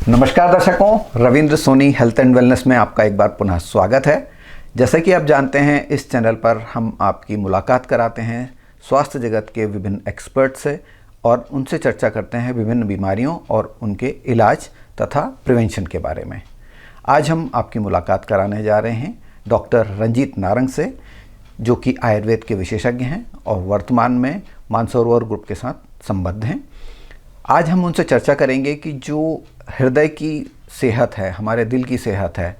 नमस्कार दर्शकों, Ravindra Soni health and wellness में आपका एक बार पुनः स्वागत है। जैसा कि आप जानते हैं, इस चैनल पर हम आपकी मुलाकात कराते हैं स्वास्थ्य जगत के विभिन्न एक्सपर्ट से और उनसे चर्चा करते हैं विभिन्न बीमारियों और उनके इलाज तथा प्रिवेंशन के बारे में। आज हम आपकी मुलाकात कराने जा रहे हैं डॉक्टर रंजीत नारंग से, जो कि आयुर्वेद के विशेषज्ञ हैं और वर्तमान में मानसरोवर ग्रुप के साथ संबद्ध हैं। आज हम उनसे चर्चा करेंगे कि जो हृदय की सेहत है, हमारे दिल की सेहत है,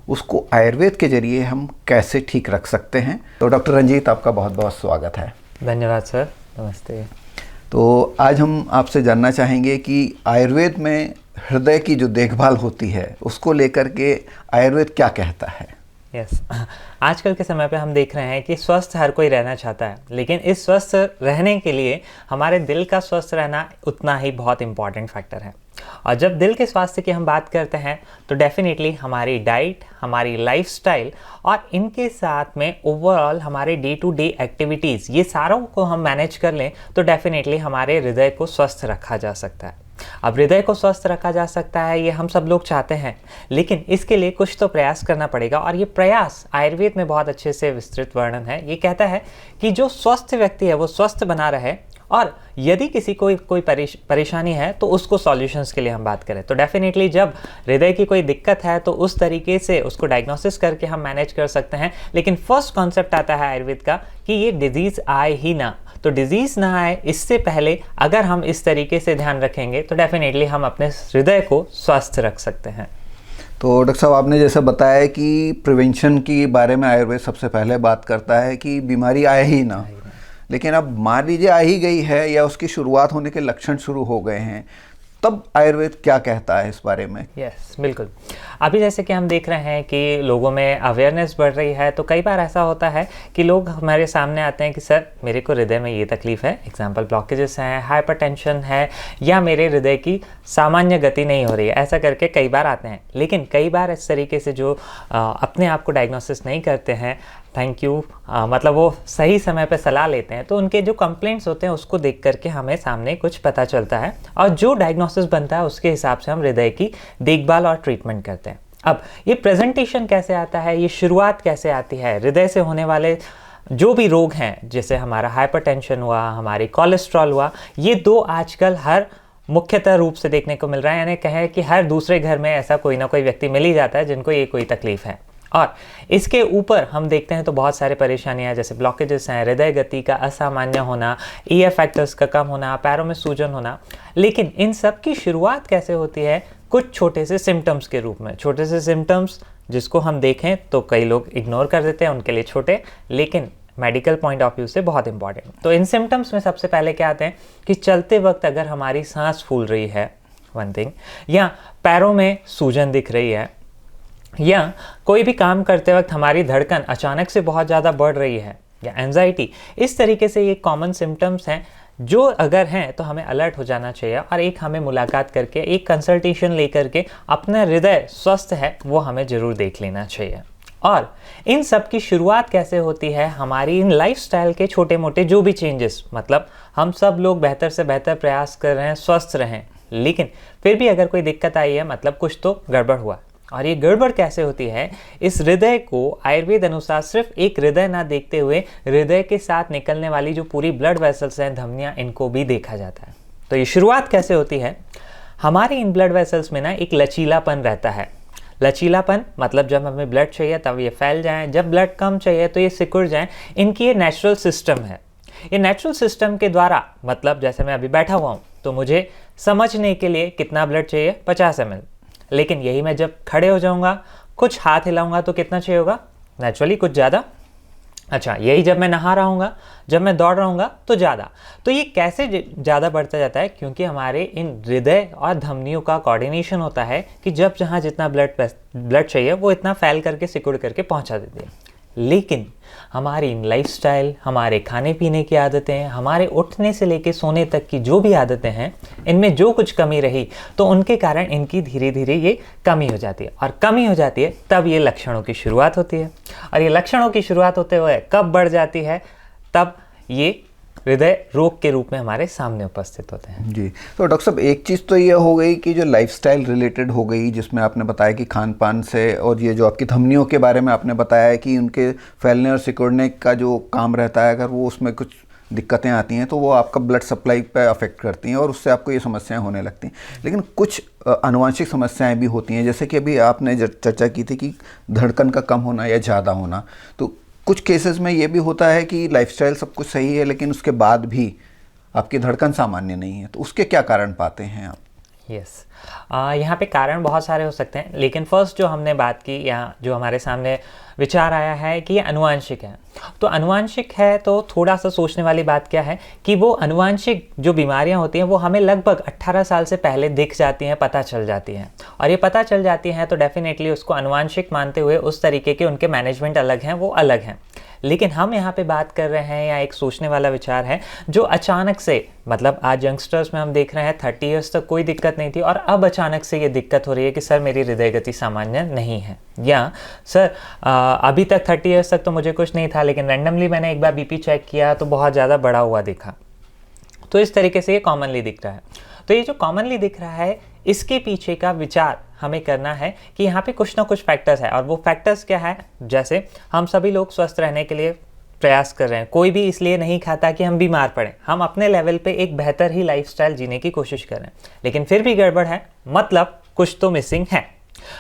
उसको आयुर्वेद के जरिए हम कैसे ठीक रख सकते हैं। तो डॉक्टर रंजीत, आपका बहुत बहुत स्वागत है। धन्यवाद सर, नमस्ते। तो आज हम आपसे जानना चाहेंगे कि आयुर्वेद में हृदय की जो देखभाल होती है उसको लेकर के आयुर्वेद क्या कहता है। यस, आजकल के समय पे हम देख रहे हैं कि स्वस्थ हर कोई रहना चाहता है, लेकिन इस स्वस्थ रहने के लिए हमारे दिल का स्वस्थ रहना उतना ही बहुत इंपॉर्टेंट फैक्टर है। और जब दिल के स्वास्थ्य की हम बात करते हैं तो डेफिनेटली हमारी डाइट, हमारी लाइफस्टाइल और इनके साथ में ओवरऑल हमारे डे टू डे एक्टिविटीज़, ये सारों को हम मैनेज कर लें तो डेफिनेटली हमारे हृदय को स्वस्थ रखा जा सकता है। अब हृदय को स्वस्थ रखा जा सकता है, ये हम सब लोग चाहते हैं, लेकिन इसके लिए कुछ तो प्रयास करना पड़ेगा। और ये प्रयास आयुर्वेद में बहुत अच्छे से विस्तृत वर्णन है। ये कहता है कि जो स्वस्थ व्यक्ति है वो स्वस्थ बना रहे, और यदि किसी को कोई परेशानी है तो उसको सॉल्यूशंस के लिए हम बात करें तो डेफिनेटली जब हृदय की कोई दिक्कत है तो उस तरीके से उसको डायग्नोसिस करके हम मैनेज कर सकते हैं। लेकिन फर्स्ट कॉन्सेप्ट आता है आयुर्वेद का कि ये डिजीज़ आए ही ना, तो डिजीज़ ना आए इससे पहले अगर हम इस तरीके से ध्यान रखेंगे तो डेफिनेटली हम अपने हृदय को स्वस्थ रख सकते हैं। तो डॉक्टर साहब, आपने जैसा बताया कि प्रिवेंशन के बारे में आयुर्वेद सबसे पहले बात करता है कि बीमारी आए ही ना, लेकिन अब मान लीजिए आ ही गई है या उसकी शुरुआत होने के लक्षण शुरू हो गए हैं, तब आयुर्वेद क्या कहता है इस बारे में। यस, बिल्कुल। अभी जैसे कि हम देख रहे हैं कि लोगों में अवेयरनेस बढ़ रही है, तो कई बार ऐसा होता है कि लोग हमारे सामने आते हैं कि सर मेरे को हृदय में ये तकलीफ़ है, एग्जांपल ब्लॉकेजेस हैं, हाइपरटेंशन है, या मेरे हृदय की सामान्य गति नहीं हो रही है, ऐसा करके कई बार आते हैं। लेकिन कई बार इस तरीके से जो अपने आप को डायग्नोसिस नहीं करते हैं, थैंक यू, मतलब वो सही समय पे सलाह लेते हैं, तो उनके जो कंप्लेंट्स होते हैं उसको देख करके हमें सामने कुछ पता चलता है और जो डायग्नोसिस बनता है उसके हिसाब से हम हृदय की देखभाल और ट्रीटमेंट करते हैं। अब ये प्रेजेंटेशन कैसे आता है, ये शुरुआत कैसे आती है, हृदय से होने वाले जो भी रोग हैं, जैसे हमारा हाइपरटेंशन हुआ, हमारी कोलेस्ट्रॉल हुआ, ये दो आजकल हर मुख्यतः रूप से देखने को मिल रहा है। यानी कहें कि हर दूसरे घर में ऐसा कोई ना कोई व्यक्ति मिल ही जाता है जिनको ये कोई तकलीफ है। और इसके ऊपर हम देखते हैं तो बहुत सारे परेशानियां जैसे ब्लॉकेजेस हैं, हृदय गति का असामान्य होना, ईएफ फैक्टर्स का कम होना, पैरों में सूजन होना। लेकिन इन सब की शुरुआत कैसे होती है? कुछ छोटे से सिम्टम्स के रूप में। छोटे से सिम्टम्स जिसको हम देखें तो कई लोग इग्नोर कर देते हैं, उनके लिए छोटे, लेकिन मेडिकल पॉइंट ऑफ व्यू से बहुत इंपॉर्टेंट। तो इन सिम्टम्स में सबसे पहले क्या आते हैं कि चलते वक्त अगर हमारी सांस फूल रही है, वन थिंग, या पैरों में सूजन दिख रही है, या कोई भी काम करते वक्त हमारी धड़कन अचानक से बहुत ज़्यादा बढ़ रही है, या एंजाइटी, इस तरीके से ये कॉमन सिम्टम्स हैं जो अगर हैं तो हमें अलर्ट हो जाना चाहिए और एक हमें मुलाकात करके, एक कंसल्टेशन लेकर के अपना हृदय स्वस्थ है वो हमें ज़रूर देख लेना चाहिए। और इन सब की शुरुआत कैसे होती है? हमारी इन लाइफस्टाइल के छोटे मोटे जो भी चेंजेस, मतलब हम सब लोग बेहतर से बेहतर प्रयास कर रहे हैं स्वस्थ रहें, लेकिन फिर भी अगर कोई दिक्कत आई है मतलब कुछ तो गड़बड़ हुआ। और ये गड़बड़ कैसे होती है? इस हृदय को आयुर्वेद अनुसार सिर्फ एक हृदय ना देखते हुए हृदय के साथ निकलने वाली जो पूरी ब्लड वेसल्स हैं, धमनियाँ, इनको भी देखा जाता है। तो ये शुरुआत कैसे होती है? हमारे इन ब्लड वेसल्स में ना एक लचीलापन रहता है। लचीलापन मतलब जब हमें ब्लड चाहिए तब ये फैल जाएं, जब ब्लड कम चाहिए तो ये सिकुड़ जाएं। इनकी ये नेचुरल सिस्टम है। ये नेचुरल सिस्टम के द्वारा, मतलब जैसे मैं अभी बैठा हुआ हूँ तो मुझे समझने के लिए कितना ब्लड चाहिए, 50 ml, लेकिन यही मैं जब खड़े हो जाऊंगा, कुछ हाथ हिलाऊंगा तो कितना चाहिए होगा? नेचुरली कुछ ज़्यादा। अच्छा, यही जब मैं नहा रहा हूँगा, जब मैं दौड़ रहा हूँगा तो ज़्यादा। तो ये कैसे ज़्यादा बढ़ता जाता है? क्योंकि हमारे इन हृदय और धमनियों का कोऑर्डिनेशन होता है कि जब जहाँ जितना ब्लड चाहिए वो इतना फैल करके, सिकुड़ करके पहुँचा देते हैं। लेकिन हमारी लाइफस्टाइल, हमारे खाने पीने की आदतें, हमारे उठने से लेकर सोने तक की जो भी आदतें हैं, इनमें जो कुछ कमी रही तो उनके कारण इनकी धीरे धीरे ये कमी हो जाती है। और कमी हो जाती है तब ये लक्षणों की शुरुआत होती है। और ये लक्षणों की शुरुआत होते हुए कब बढ़ जाती है? तब ये हृदय रोग के रूप में हमारे सामने उपस्थित होते हैं। जी, तो डॉक्टर साहब एक चीज़ तो ये हो गई कि जो लाइफस्टाइल रिलेटेड हो गई, जिसमें आपने बताया कि खान पान से, और ये जो आपकी धमनियों के बारे में आपने बताया है कि उनके फैलने और सिकुड़ने का जो काम रहता है, अगर वो उसमें कुछ दिक्कतें आती हैं तो वो आपका ब्लड सप्लाई पे अफेक्ट करती हैं और उससे आपको ये समस्याएं होने लगती हैं। लेकिन कुछ आनुवंशिक समस्याएं भी होती हैं, जैसे कि अभी आपने चर्चा की थी कि धड़कन का कम होना या ज़्यादा होना। तो कुछ केसेस में ये भी होता है कि लाइफस्टाइल सब कुछ सही है लेकिन उसके बाद भी आपकी धड़कन सामान्य नहीं है, तो उसके क्या कारण पाते हैं आप? यस, यहाँ पे कारण बहुत सारे हो सकते हैं, लेकिन फर्स्ट जो हमने बात की, यहाँ जो हमारे सामने विचार आया है कि ये अनुवांशिक है। तो अनुवांशिक है तो थोड़ा सा सोचने वाली बात क्या है कि वो अनुवांशिक जो बीमारियां होती हैं वो हमें लगभग 18 साल से पहले दिख जाती हैं, पता चल जाती हैं। और ये पता चल जाती हैं तो डेफिनेटली उसको अनुवांशिक मानते हुए उस तरीके के उनके मैनेजमेंट अलग हैं, वो अलग हैं। लेकिन हम यहाँ पे बात कर रहे हैं, या एक सोचने वाला विचार है जो अचानक से, मतलब आज यंगस्टर्स में हम देख रहे हैं 30 ईयर्स तक कोई दिक्कत नहीं थी और अब अचानक से ये दिक्कत हो रही है कि सर मेरी हृदय गति सामान्य नहीं है, या सर अभी तक 30 ईयर्स तक तो मुझे कुछ नहीं था लेकिन रैंडमली मैंने एक बार बीपी चेक किया तो बहुत ज़्यादा बढ़ा हुआ दिखा। तो इस तरीके से ये कॉमनली दिख रहा है। तो ये जो कॉमनली दिख रहा है इसके पीछे का विचार हमें करना है कि यहाँ पे कुछ ना कुछ फैक्टर्स है। और वो फैक्टर्स क्या है, जैसे हम सभी लोग स्वस्थ रहने के लिए प्रयास कर रहे हैं, कोई भी इसलिए नहीं खाता कि हम बीमार पड़ें, हम अपने लेवल पे एक बेहतर ही लाइफस्टाइल जीने की कोशिश कर रहे हैं, लेकिन फिर भी गड़बड़ है, मतलब कुछ तो मिसिंग है।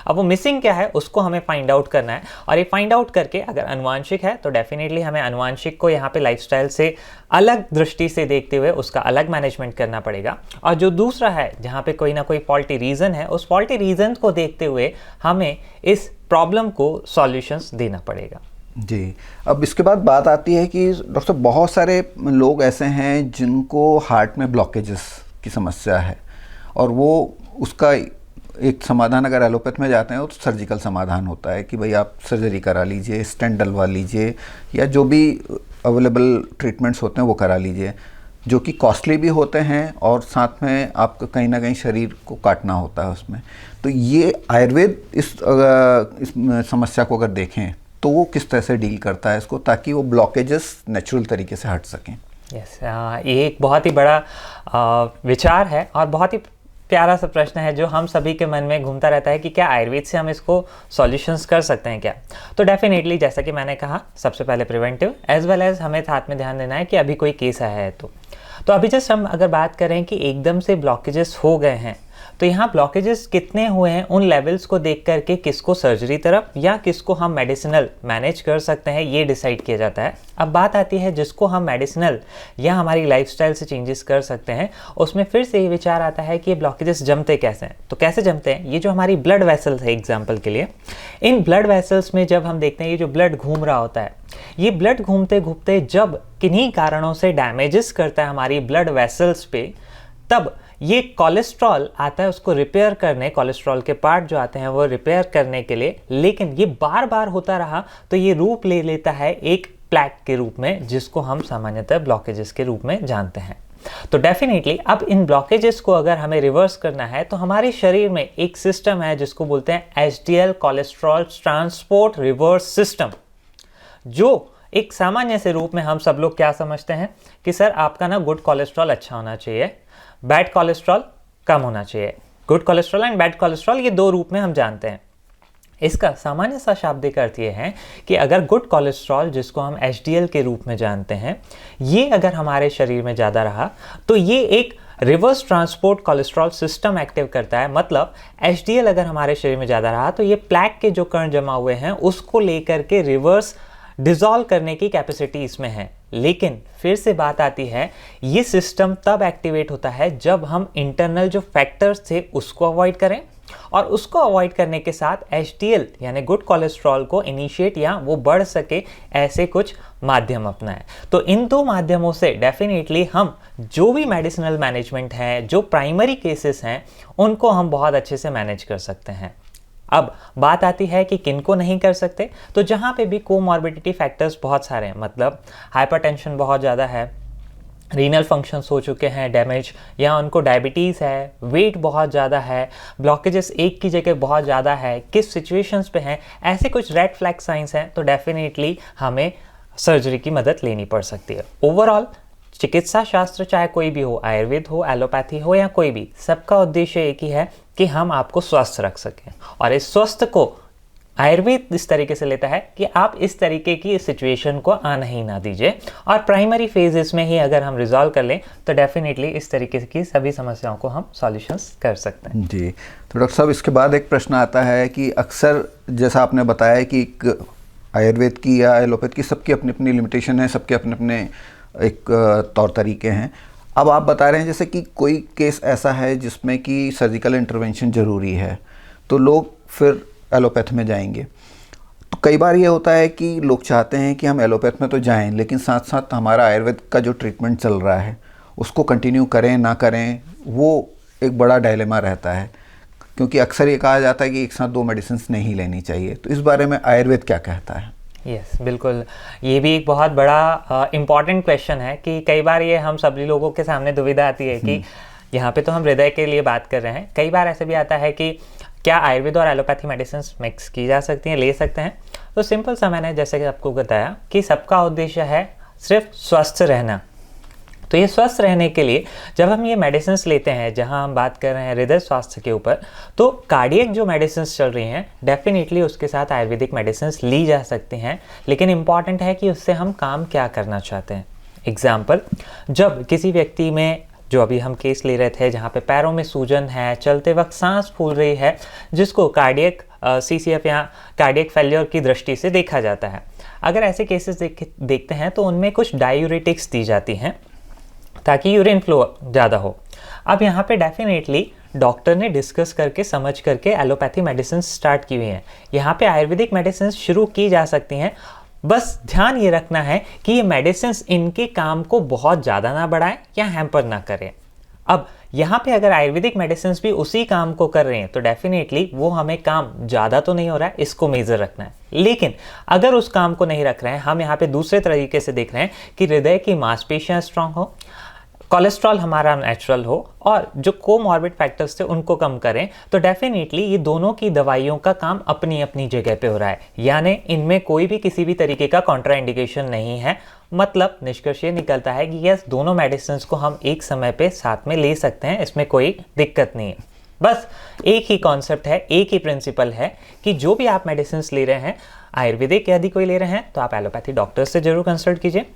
अब वो मिसिंग क्या है उसको हमें फाइंड आउट करना है, और ये फाइंड आउट करके अगर अनुवांशिक है तो डेफिनेटली हमें अनुवांशिक को यहाँ पे लाइफस्टाइल से अलग दृष्टि से देखते हुए उसका अलग मैनेजमेंट करना पड़ेगा। और जो दूसरा है जहाँ पे कोई ना कोई फॉल्टी रीज़न है, उस फॉल्टी रीज़न को देखते हुए हमें इस प्रॉब्लम को सॉल्यूशंस देना पड़ेगा। जी, अब इसके बाद बात आती है कि डॉक्टर साहब बहुत सारे लोग ऐसे हैं जिनको हार्ट में ब्लॉकेजेस की समस्या है, और वो उसका एक समाधान अगर एलोपैथ में जाते हैं तो सर्जिकल समाधान होता है कि भाई आप सर्जरी करा लीजिए, स्टेंट डलवा लीजिए, या जो भी अवेलेबल ट्रीटमेंट्स होते हैं वो करा लीजिए, जो कि कॉस्टली भी होते हैं और साथ में आपको कहीं ना कहीं शरीर को काटना होता है उसमें। तो ये आयुर्वेद इस समस्या को अगर देखें तो वो किस तरह से डील करता है इसको, ताकि वो ब्लॉकेजेस नेचुरल तरीके से हट सकें? यस, ये एक बहुत ही बड़ा विचार है और बहुत ही प्यारा सा प्रश्न है जो हम सभी के मन में घूमता रहता है कि क्या आयुर्वेद से हम इसको सॉल्यूशंस कर सकते हैं क्या। तो डेफिनेटली जैसा कि मैंने कहा, सबसे पहले प्रिवेंटिव एज वेल एज हमें साथ में ध्यान देना है कि अभी कोई केस आया है तो अभी जस्ट हम अगर बात करें कि एकदम से ब्लॉकेजेस हो गए हैं, तो यहाँ ब्लॉकेजेस कितने हुए हैं उन लेवल्स को देख करके किसको सर्जरी तरफ या किसको हम मेडिसिनल मैनेज कर सकते हैं ये डिसाइड किया जाता है। अब बात आती है जिसको हम मेडिसिनल या हमारी लाइफस्टाइल से चेंजेस कर सकते हैं, उसमें फिर से ये विचार आता है कि ये ब्लॉकेजेस जमते कैसे हैं। तो कैसे जमते हैं, ये जो हमारी ब्लड वेसल्स है एग्जाम्पल के लिए, इन ब्लड वेसल्स में जब हम देखते हैं ये जो ब्लड घूम रहा होता है, ये ब्लड घूमते घूमते जब किन्हीं कारणों से डैमेजेस करता है हमारी ब्लड वेसल्स पे, तब ये कोलेस्ट्रॉल आता है उसको रिपेयर करने, कोलेस्ट्रॉल के पार्ट जो आते हैं वो रिपेयर करने के लिए। लेकिन ये बार बार होता रहा तो ये रूप ले लेता है एक प्लैक के रूप में, जिसको हम सामान्यतः ब्लॉकेजेस के रूप में जानते हैं। तो डेफिनेटली अब इन ब्लॉकेजेस को अगर हमें रिवर्स करना है तो हमारे शरीर में एक सिस्टम है जिसको बोलते हैं HDL cholesterol transport reverse system, जो एक सामान्य से रूप में हम सब लोग क्या समझते हैं कि सर आपका ना गुड कोलेस्ट्रॉल अच्छा होना चाहिए, बैड कोलेस्ट्रॉल कम होना चाहिए। Good cholesterol and bad cholesterol ये दो रूप में हम जानते हैं। इसका सामान्य सा शाब्दिक अर्थ ये है कि अगर गुड कोलेस्ट्रॉल जिसको हम HDL के रूप में जानते हैं, ये अगर हमारे शरीर में ज़्यादा रहा तो ये एक reverse transport cholesterol system active करता है। मतलब HDL अगर हमारे शरीर में ज़्यादा रहा तो ये प्लैक के जो कण जमा हुए हैं उसको लेकर के रिवर्स डिसॉल्व करने की कैपेसिटी इसमें है। लेकिन फिर से बात आती है, ये सिस्टम तब एक्टिवेट होता है जब हम इंटरनल जो फैक्टर्स थे उसको अवॉइड करें, और उसको अवॉइड करने के साथ HDL यानी गुड कोलेस्ट्रॉल को इनिशिएट या वो बढ़ सके ऐसे कुछ माध्यम अपनाएं। तो इन दो माध्यमों से डेफिनेटली हम जो भी मेडिसिनल मैनेजमेंट है, जो प्राइमरी केसेस हैं, उनको हम बहुत अच्छे से मैनेज कर सकते हैं। अब बात आती है कि किनको नहीं कर सकते, तो जहाँ पे भी कोमॉर्बिडिटी फैक्टर्स बहुत सारे हैं, मतलब हाइपरटेंशन बहुत ज़्यादा है, रीनल फंक्शंस हो चुके हैं डैमेज, या उनको डायबिटीज़ है, वेट बहुत ज़्यादा है, ब्लॉकेजेस एक की जगह बहुत ज़्यादा है, किस सिचुएशंस पे हैं, ऐसे कुछ रेड फ्लैग साइंस हैं, तो डेफिनेटली हमें सर्जरी की मदद लेनी पड़ सकती है। ओवरऑल चिकित्सा शास्त्र चाहे कोई भी हो, आयुर्वेद हो, एलोपैथी हो या कोई भी, सबका उद्देश्य एक ही है कि हम आपको स्वस्थ रख सकें। और इस स्वस्थ को आयुर्वेद इस तरीके से लेता है कि आप इस तरीके की सिचुएशन को आना ही ना दीजिए, और प्राइमरी फेजेस में ही अगर हम रिजॉल्व कर लें तो डेफिनेटली इस तरीके की सभी समस्याओं को हम सॉल्यूशंस कर सकते हैं। जी, तो डॉक्टर साहब इसके बाद एक प्रश्न आता है कि अक्सर जैसा आपने बताया कि एक आयुर्वेद की या एलोपैथ की सबकी अपनी अपनी लिमिटेशन है, सबके अपने अपने एक तौर तरीके हैं। अब आप बता रहे हैं जैसे कि कोई केस ऐसा है जिसमें कि सर्जिकल इंटरवेंशन ज़रूरी है, तो लोग फिर एलोपैथ में जाएंगे। तो कई बार ये होता है कि लोग चाहते हैं कि हम एलोपैथ में तो जाएं, लेकिन साथ साथ हमारा आयुर्वेद का जो ट्रीटमेंट चल रहा है उसको कंटिन्यू करें ना करें, वो एक बड़ा डायलेमा रहता है, क्योंकि अक्सर ये कहा जाता है कि एक साथ 2 मेडिसिन नहीं लेनी चाहिए। तो इस बारे में आयुर्वेद क्या कहता है? यस, बिल्कुल, ये भी एक बहुत बड़ा इम्पॉर्टेंट क्वेश्चन है कि कई बार ये हम सभी लोगों के सामने दुविधा आती है कि यहाँ पे तो हम हृदय के लिए बात कर रहे हैं, कई बार ऐसे भी आता है कि क्या आयुर्वेद और एलोपैथी मेडिसिन मिक्स की जा सकती हैं, ले सकते हैं? तो सिंपल सा मैंने जैसे कि आपको बताया कि सबका उद्देश्य है सिर्फ स्वस्थ रहना। तो ये स्वस्थ रहने के लिए जब हम ये मेडिसिन लेते हैं, जहां हम बात कर रहे हैं हृदय स्वास्थ्य के ऊपर, तो कार्डियक जो मेडिसिन चल रही हैं डेफिनेटली उसके साथ आयुर्वेदिक मेडिसिन ली जा सकती हैं, लेकिन इम्पॉर्टेंट है कि उससे हम काम क्या करना चाहते हैं। एग्जाम्पल, जब किसी व्यक्ति में, जो अभी हम केस ले रहे थे जहाँ पे पैरों में सूजन है, चलते वक्त सांस फूल रही है, जिसको कार्डियक CCF या कार्डियक फेलियर की दृष्टि से देखा जाता है, अगर ऐसे केसेस देखते हैं तो उनमें कुछ डायूरेटिक्स दी जाती हैं ताकि यूरिन फ्लो ज़्यादा हो। अब यहाँ पे डेफिनेटली डॉक्टर ने डिस्कस करके समझ करके एलोपैथी मेडिसिन स्टार्ट की हुई हैं, यहाँ पे आयुर्वेदिक मेडिसिन शुरू की जा सकती हैं। बस ध्यान ये रखना है कि ये मेडिसिन इनके काम को बहुत ज़्यादा ना बढ़ाएं या हैम्पर ना करें। अब यहाँ पे अगर आयुर्वेदिक मेडिसिन भी उसी काम को कर रहे हैं तो डेफिनेटली वो हमें काम ज़्यादा तो नहीं हो रहा है, इसको मेजर रखना है। लेकिन अगर उस काम को नहीं रख रहे हैं, हम यहाँ पे दूसरे तरीके से देख रहे हैं कि हृदय की मांसपेशियाँ स्ट्रांग हो, कोलेस्ट्रॉल हमारा नेचुरल हो और जो कोमॉर्बिड फैक्टर्स थे उनको कम करें, तो डेफिनेटली ये दोनों की दवाइयों का काम अपनी अपनी जगह पे हो रहा है, यानी इनमें कोई भी किसी भी तरीके का कॉन्ट्राइंडिकेशन नहीं है। मतलब निष्कर्ष ये निकलता है कि यस, दोनों मेडिसिन को हम एक समय पे साथ में ले सकते हैं, इसमें कोई दिक्कत नहीं है। बस एक ही कॉन्सेप्ट है, एक ही प्रिंसिपल है कि जो भी आप मेडिसिन ले रहे हैं, आयुर्वेदिक यदि कोई ले रहे हैं तो आप एलोपैथी डॉक्टर से जरूर कंसल्ट कीजिए,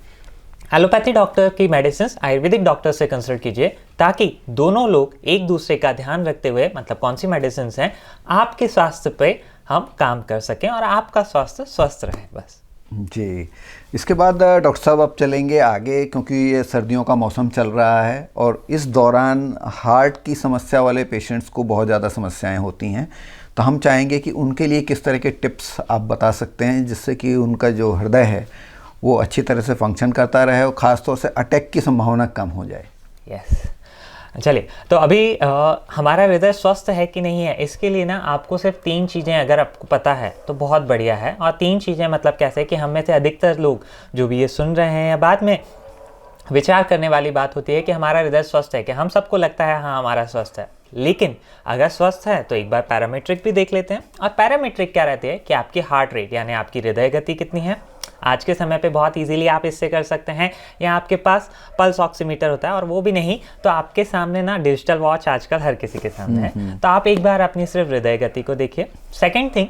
एलोपैथी डॉक्टर की मेडिसिन आयुर्वेदिक डॉक्टर से कंसल्ट कीजिए, ताकि दोनों लोग एक दूसरे का ध्यान रखते हुए, मतलब कौन सी मेडिसिन हैं, आपके स्वास्थ्य पे हम काम कर सकें और आपका स्वास्थ्य स्वस्थ रहे। बस जी, इसके बाद डॉक्टर साहब अब चलेंगे आगे, क्योंकि ये सर्दियों का मौसम चल रहा है और इस दौरान हार्ट की समस्या वाले पेशेंट्स को बहुत ज़्यादा समस्याएं होती हैं। तो हम चाहेंगे कि उनके लिए किस तरह के टिप्स आप बता सकते हैं जिससे कि उनका जो हृदय है वो अच्छी तरह से फंक्शन करता रहे और ख़ास तौर से अटैक की संभावना कम हो जाए। यस, चलिए, तो अभी हमारा हृदय स्वस्थ है कि नहीं है, इसके लिए ना आपको सिर्फ 3 चीज़ें अगर आपको पता है तो बहुत बढ़िया है। और 3 चीज़ें मतलब कैसे कि हम में से अधिकतर लोग जो भी ये सुन रहे हैं या बाद में विचार करने वाली बात होती है कि हमारा हृदय स्वस्थ है, कि हम सबको लगता है हाँ हमारा स्वस्थ है, लेकिन अगर स्वस्थ है तो एक बार पैरामीट्रिक भी देख लेते हैं। और पैरामीट्रिक क्या रहती है कि आपकी हार्ट रेट यानी आपकी हृदय गति कितनी है। आज के समय पे बहुत इजीली आप इससे कर सकते हैं, या आपके पास पल्स ऑक्सीमीटर होता है, और वो भी नहीं तो आपके सामने ना डिजिटल वॉच आजकल हर किसी के सामने है, तो आप एक बार अपनी सिर्फ हृदय गति को देखिए। सेकेंड थिंग,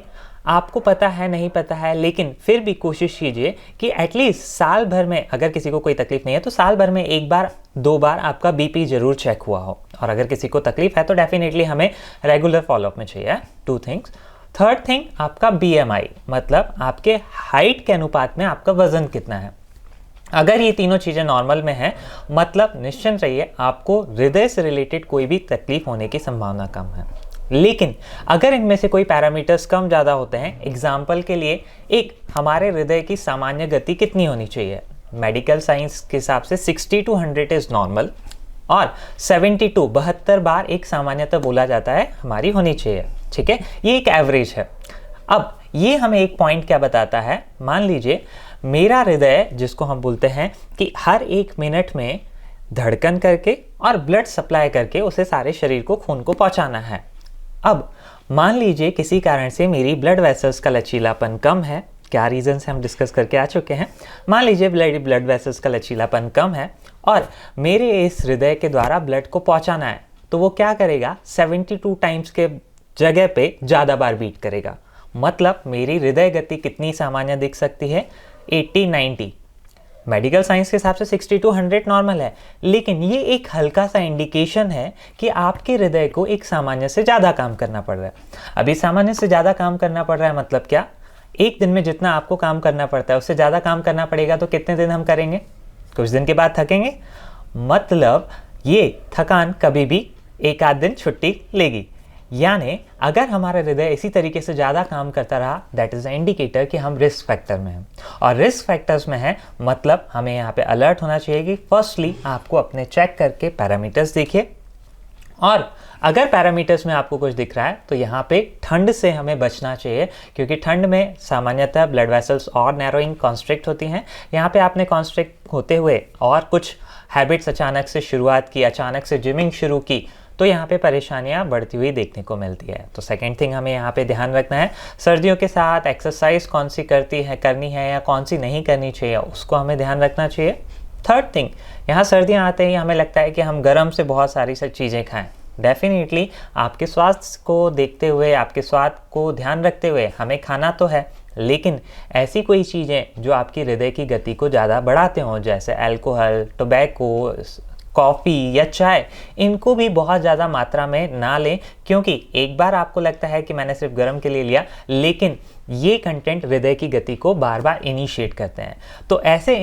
आपको पता है नहीं पता है, लेकिन फिर भी कोशिश कीजिए कि एटलीस्ट साल भर में, अगर किसी को कोई तकलीफ नहीं है तो साल भर में 1 बार 2 बार आपका बीपी जरूर चेक हुआ हो। और अगर किसी को तकलीफ है तो डेफिनेटली हमें रेगुलर फॉलोअप में चाहिए। 2 थिंग्स। थर्ड थिंग, आपका BMI, मतलब आपके हाइट के अनुपात में आपका वजन कितना है। अगर ये तीनों चीज़ें नॉर्मल में हैं, मतलब निश्चिंत रहिए, आपको हृदय से रिलेटेड कोई भी तकलीफ होने की संभावना कम है। लेकिन अगर इनमें से कोई पैरामीटर्स कम ज़्यादा होते हैं, एग्जाम्पल के लिए एक हमारे हृदय की सामान्य गति कितनी होनी चाहिए, मेडिकल साइंस के हिसाब से 60 to 100 इज़ नॉर्मल, और 72 बार एक सामान्यतः बोला जाता है हमारी होनी चाहिए। ठीक है, ये एक एवरेज है। अब ये हमें एक पॉइंट क्या बताता है, मान लीजिए मेरा हृदय, जिसको हम बोलते हैं कि हर 1 मिनट में धड़कन करके और ब्लड सप्लाई करके उसे सारे शरीर को, खून को पहुंचाना है। अब मान लीजिए किसी कारण से मेरी ब्लड वेसल्स का लचीलापन कम है, क्या रीजंस हम डिस्कस करके आ चुके हैं। मान लीजिए ब्लड वेसल्स का लचीलापन कम है और मेरे इस हृदय के द्वारा ब्लड को पहुंचाना है, तो वो क्या करेगा, 72 टाइम्स के जगह पे ज़्यादा बार बीट करेगा। मतलब मेरी हृदय गति कितनी सामान्य दिख सकती है, 80-90। मेडिकल साइंस के हिसाब से 60 to 100 नॉर्मल है, लेकिन ये एक हल्का सा इंडिकेशन है कि आपके हृदय को एक सामान्य से ज़्यादा काम करना पड़ रहा है। अभी सामान्य से ज़्यादा काम करना पड़ रहा है मतलब क्या, एक दिन में जितना आपको काम करना पड़ता है उससे ज़्यादा काम करना पड़ेगा, तो कितने दिन हम करेंगे, कुछ दिन के बाद थकेंगे। मतलब ये थकान कभी भी एक आध दिन छुट्टी लेगी। यानी अगर हमारा हृदय इसी तरीके से ज़्यादा काम करता रहा, दैट इज़ अ इंडिकेटर कि हम रिस्क फैक्टर में हैं। और रिस्क फैक्टर्स में हैं मतलब हमें यहाँ पे अलर्ट होना चाहिए कि फर्स्टली आपको अपने चेक करके पैरामीटर्स देखिए, और अगर पैरामीटर्स में आपको कुछ दिख रहा है तो यहाँ पे ठंड से हमें बचना चाहिए, क्योंकि ठंड में सामान्यतः ब्लड वेसल्स और नैरोइंग कॉन्स्ट्रिक्ट होती हैं। यहाँ पे आपने कॉन्स्ट्रिक्ट होते हुए और कुछ हैबिट्स अचानक से शुरुआत की, अचानक से जिमिंग शुरू की, तो यहाँ पे परेशानियाँ बढ़ती हुई देखने को मिलती है। तो सेकंड थिंग हमें यहाँ पे ध्यान रखना है, सर्दियों के साथ एक्सरसाइज कौन सी करनी है या कौन सी नहीं करनी चाहिए, उसको हमें ध्यान रखना चाहिए। थर्ड थिंग, यहाँ सर्दियाँ आते ही हमें लगता है कि हम गर्म से बहुत सारी चीज़ें खाएं। डेफिनेटली आपके स्वास्थ्य को देखते हुए, आपके स्वास्थ्य को ध्यान रखते हुए हमें खाना तो है, लेकिन ऐसी कोई चीज़ें जो आपकी हृदय की गति को ज़्यादा बढ़ाते हों, जैसे अल्कोहल, टोबैको, कॉफ़ी या चाय, इनको भी बहुत ज़्यादा मात्रा में ना लें, क्योंकि एक बार आपको लगता है कि मैंने सिर्फ गर्म के लिए लिया, लेकिन ये कंटेंट हृदय की गति को बार बार इनिशिएट करते हैं। तो ऐसे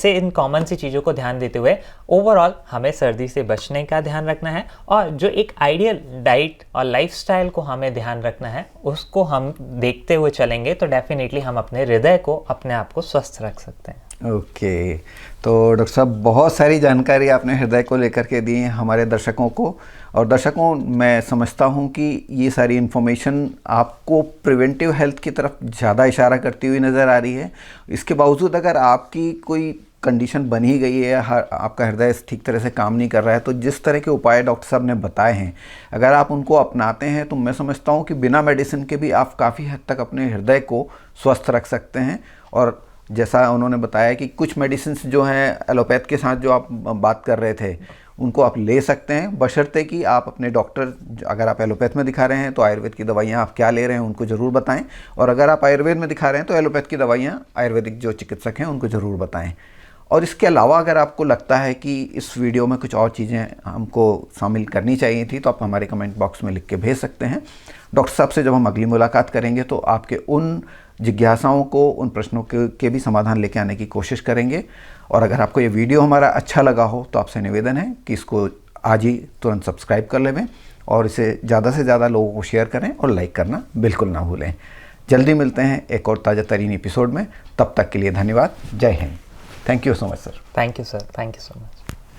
इन कॉमन सी चीज़ों को ध्यान देते हुए ओवरऑल हमें सर्दी से बचने का ध्यान रखना है, और जो एक आइडियल डाइट और लाइफस्टाइल को हमें ध्यान रखना है, उसको हम देखते हुए चलेंगे तो डेफिनेटली हम अपने हृदय को, अपने आप को स्वस्थ रख सकते हैं। ओके, तो डॉक्टर साहब बहुत सारी जानकारी आपने हृदय को लेकर के दी है हमारे दर्शकों को। और दर्शकों, मैं समझता हूँ कि ये सारी इन्फॉर्मेशन आपको प्रिवेंटिव हेल्थ की तरफ ज़्यादा इशारा करती हुई नज़र आ रही है। इसके बावजूद अगर आपकी कोई कंडीशन बन ही गई है, आपका हृदय ठीक तरह से काम नहीं कर रहा है, तो जिस तरह के उपाय डॉक्टर साहब ने बताए हैं, अगर आप उनको अपनाते हैं तो मैं समझता हूँ कि बिना मेडिसिन के भी आप काफ़ी हद तक अपने हृदय को स्वस्थ रख सकते हैं। और जैसा उन्होंने बताया कि कुछ मेडिसिन जो हैं एलोपैथ के साथ जो आप बात कर रहे थे, उनको आप ले सकते हैं, बशर्ते कि आप अपने डॉक्टर, अगर आप एलोपैथ में दिखा रहे हैं तो आयुर्वेद की दवाइयाँ आप क्या ले रहे हैं उनको ज़रूर बताएं, और अगर आप आयुर्वेद में दिखा रहे हैं तो एलोपैथ की दवाइयाँ आयुर्वेदिक जो चिकित्सक हैं उनको ज़रूर बताएं। और इसके अलावा अगर आपको लगता है कि इस वीडियो में कुछ और चीज़ें हमको शामिल करनी चाहिए थी, तो आप हमारे कमेंट बॉक्स में लिख के भेज सकते हैं। डॉक्टर साहब से जब हम अगली मुलाकात करेंगे तो आपके उन जिज्ञासाओं को, उन प्रश्नों के भी समाधान लेके आने की कोशिश करेंगे। और अगर आपको ये वीडियो हमारा अच्छा लगा हो तो आपसे निवेदन है कि इसको आज ही तुरंत सब्सक्राइब कर लें और इसे ज़्यादा से ज़्यादा लोगों को शेयर करें और लाइक करना बिल्कुल ना भूलें। जल्दी मिलते हैं एक और ताज़ा तरीन एपिसोड में, तब तक के लिए धन्यवाद। जय Hind. Thank you so much sir. Thank you sir, thank you so much.